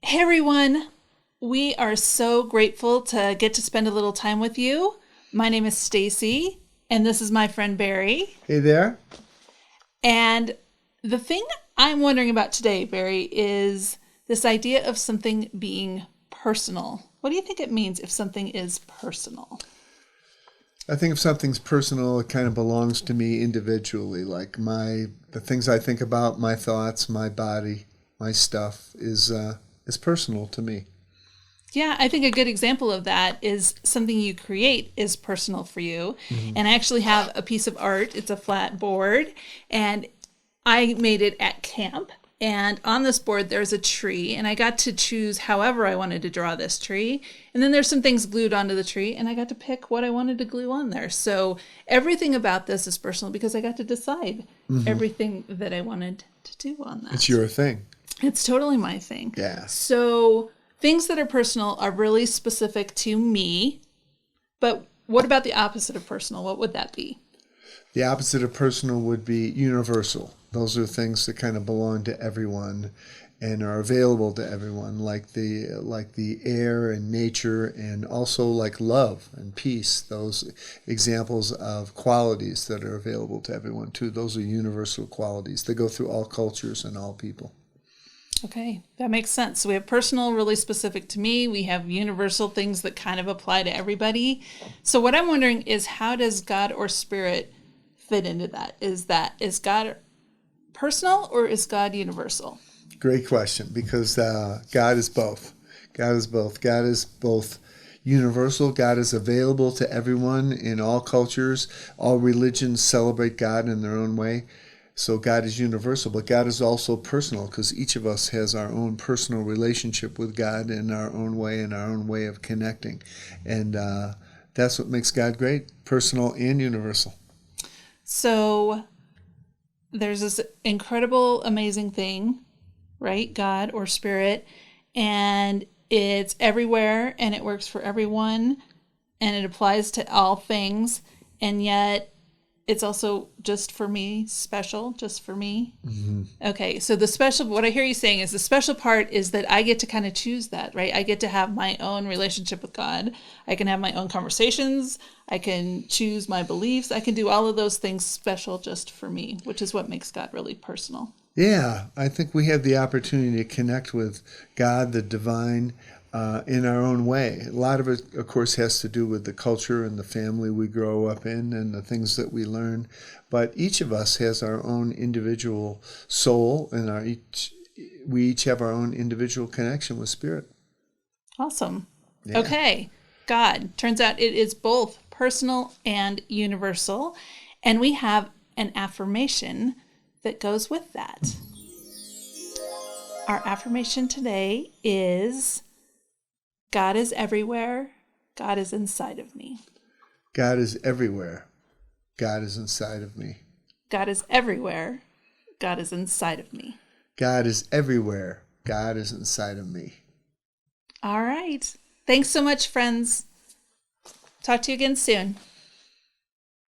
Hey everyone, we are so grateful to get to spend a little time with you. My name is Stacy, and this is my friend Barry. Hey there. And the thing I'm wondering about today, Barry, is this idea of something being personal. What do you think it means if something is personal? I think if something's personal, it kind of belongs to me individually. Like the things I think about, my thoughts, my body, my stuff is personal to me. Yeah, I think a good example of that is something you create is personal for you. Mm-hmm. And I actually have a piece of art. It's a flat board, and I made it at camp. And on this board, there's a tree, and I got to choose however I wanted to draw this tree. And then there's some things glued onto the tree, and I got to pick what I wanted to glue on there. So everything about this is personal because I got to decide everything that I wanted to do on that. It's your thing. It's totally my thing. Yeah. So things that are personal are really specific to me. But what about the opposite of personal? What would that be? The opposite of personal would be universal. Those are things that kind of belong to everyone and are available to everyone, like the air and nature, and also like love and peace. Those examples of qualities that are available to everyone too. Those are universal qualities. They go through all cultures and all people. Okay, that makes sense. So we have personal, really specific to me. We have universal things that kind of apply to everybody. So what I'm wondering is, how does God or Spirit fit into that? Is God personal or is God universal? Great question, because God is both. God is both. God is both universal. God is available to everyone in all cultures. All religions celebrate God in their own way. So God is universal, but God is also personal, because each of us has our own personal relationship with God in our own way and our own way of connecting. And that's what makes God great, personal and universal. So there's this incredible, amazing thing, right? God or Spirit, and it's everywhere and it works for everyone and it applies to all things, and yet it's also just for me, special, just for me. Mm-hmm. Okay, so what I hear you saying is the special part is that I get to kind of choose that, right? I get to have my own relationship with God. I can have my own conversations. I can choose my beliefs. I can do all of those things special just for me, which is what makes God really personal. Yeah, I think we have the opportunity to connect with God, the divine, in our own way. A lot of it, of course, has to do with the culture and the family we grow up in and the things that we learn. But each of us has our own individual soul, and we each have our own individual connection with Spirit. Awesome. Yeah. Okay, God. Turns out it is both personal and universal. And we have an affirmation that goes with that. Our affirmation today is, God is everywhere. God is inside of me. God is everywhere. God is inside of me. God is everywhere. God is inside of me. God is everywhere. God is inside of me. All right. Thanks so much, friends. Talk to you again soon.